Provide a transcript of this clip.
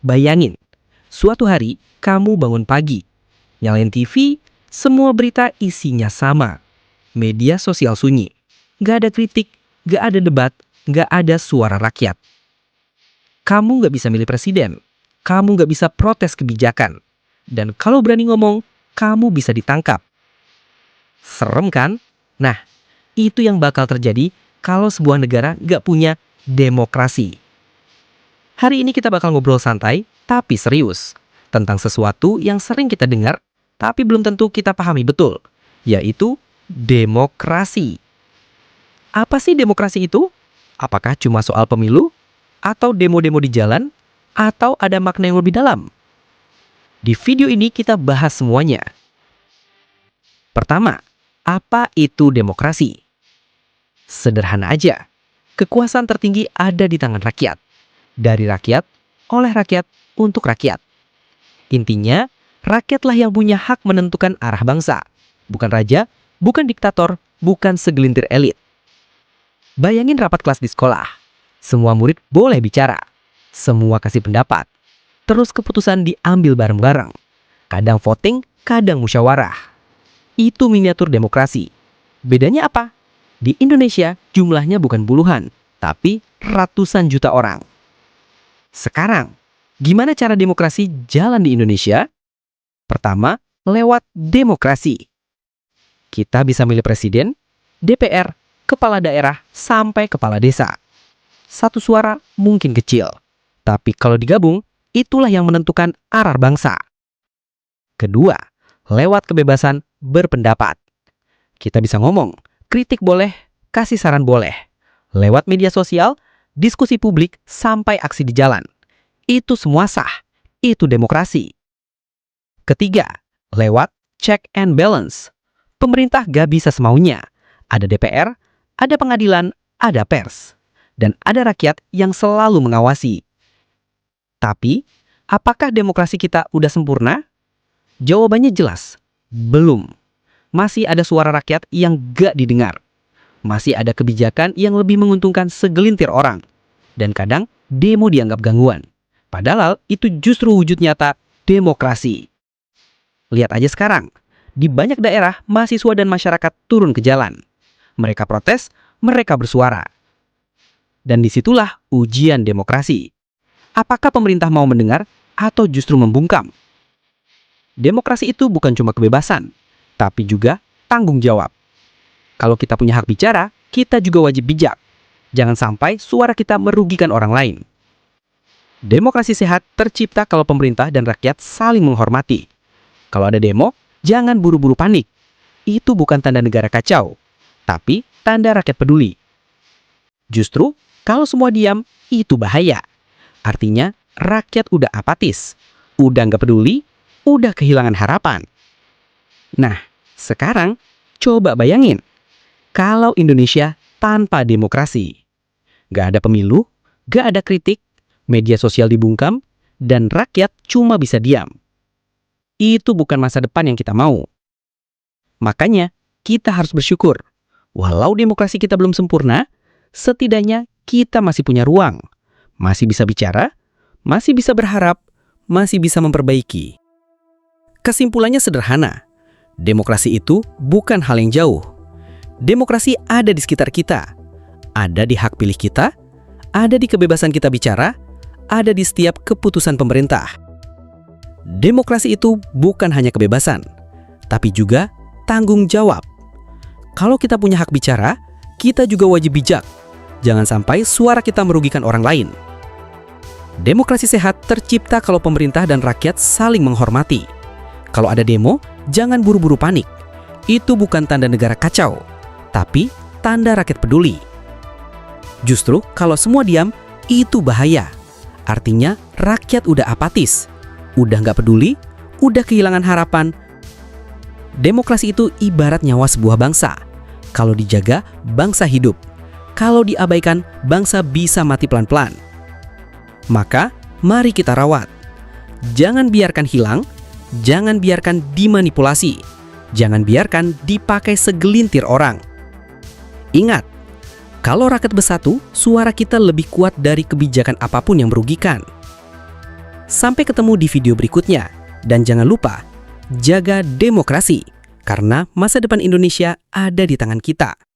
Bayangin, suatu hari kamu bangun pagi, nyalain TV, semua berita isinya sama. Media sosial sunyi, gak ada kritik, gak ada debat, gak ada suara rakyat. Kamu gak bisa milih presiden, kamu gak bisa protes kebijakan. Dan kalau berani ngomong, kamu bisa ditangkap. Serem kan? Nah, itu yang bakal terjadi kalau sebuah negara gak punya demokrasi. Hari ini kita bakal ngobrol santai, tapi serius. Tentang sesuatu yang sering kita dengar, tapi belum tentu kita pahami betul. Yaitu demokrasi. Apa sih demokrasi itu? Apakah cuma soal pemilu? Atau demo-demo di jalan? Atau ada makna yang lebih dalam? Di video ini kita bahas semuanya. Pertama, apa itu demokrasi? Sederhana aja, kekuasaan tertinggi ada di tangan rakyat. Dari rakyat, oleh rakyat, untuk rakyat. Intinya, rakyatlah yang punya hak menentukan arah bangsa. Bukan raja, bukan diktator, bukan segelintir elit. Bayangin rapat kelas di sekolah. Semua murid boleh bicara. Semua kasih pendapat. Terus keputusan diambil bareng-bareng. Kadang voting, kadang musyawarah. Itu miniatur demokrasi. Bedanya apa? Di Indonesia jumlahnya bukan puluhan, tapi ratusan juta orang. Sekarang, gimana cara demokrasi jalan di Indonesia? Pertama, lewat demokrasi. Kita bisa milih presiden, DPR, kepala daerah, sampai kepala desa. Satu suara mungkin kecil, tapi kalau digabung, itulah yang menentukan arah bangsa. Kedua, lewat kebebasan berpendapat. Kita bisa ngomong, kritik boleh, kasih saran boleh. Lewat media sosial, diskusi publik, sampai aksi di jalan. Itu semua sah. Itu demokrasi. Ketiga, lewat check and balance. Pemerintah gak bisa semaunya. Ada DPR, ada pengadilan, ada pers. Dan ada rakyat yang selalu mengawasi. Tapi, apakah demokrasi kita udah sempurna? Jawabannya jelas, belum. Masih ada suara rakyat yang gak didengar. Masih ada kebijakan yang lebih menguntungkan segelintir orang. Dan kadang, demo dianggap gangguan. Padahal itu justru wujud nyata demokrasi. Lihat aja sekarang, di banyak daerah, mahasiswa dan masyarakat turun ke jalan. Mereka protes, mereka bersuara. Dan disitulah ujian demokrasi. Apakah pemerintah mau mendengar atau justru membungkam? Demokrasi itu bukan cuma kebebasan, tapi juga tanggung jawab. Kalau kita punya hak bicara, kita juga wajib bijak. Jangan sampai suara kita merugikan orang lain. Demokrasi sehat tercipta kalau pemerintah dan rakyat saling menghormati. Kalau ada demo, jangan buru-buru panik. Itu bukan tanda negara kacau, tapi tanda rakyat peduli. Justru, kalau semua diam, itu bahaya. Artinya, rakyat udah apatis, udah nggak peduli, udah kehilangan harapan. Nah, sekarang coba bayangin, kalau Indonesia tanpa demokrasi. Nggak ada pemilu, nggak ada kritik, media sosial dibungkam, dan rakyat cuma bisa diam. Itu bukan masa depan yang kita mau. Makanya, kita harus bersyukur. Walau demokrasi kita belum sempurna, setidaknya kita masih punya ruang. Masih bisa bicara, masih bisa berharap, masih bisa memperbaiki. Kesimpulannya sederhana. Demokrasi itu bukan hal yang jauh. Demokrasi ada di sekitar kita. Ada di hak pilih kita, ada di kebebasan kita bicara, ada di setiap keputusan pemerintah. Demokrasi itu bukan hanya kebebasan, tapi juga tanggung jawab. Kalau kita punya hak bicara, kita juga wajib bijak. Jangan sampai suara kita merugikan orang lain. Demokrasi sehat tercipta kalau pemerintah dan rakyat saling menghormati. Kalau ada demo, jangan buru-buru panik. Itu bukan tanda negara kacau, tapi tanda rakyat peduli. Justru kalau semua diam, itu bahaya. Artinya rakyat udah apatis, udah nggak peduli, udah kehilangan harapan. Demokrasi itu ibarat nyawa sebuah bangsa. Kalau dijaga, bangsa hidup. Kalau diabaikan, bangsa bisa mati pelan-pelan. Maka, mari kita rawat. Jangan biarkan hilang, jangan biarkan dimanipulasi, jangan biarkan dipakai segelintir orang. Ingat, kalau rakyat bersatu, suara kita lebih kuat dari kebijakan apapun yang merugikan. Sampai ketemu di video berikutnya. Dan jangan lupa, jaga demokrasi. Karena masa depan Indonesia ada di tangan kita.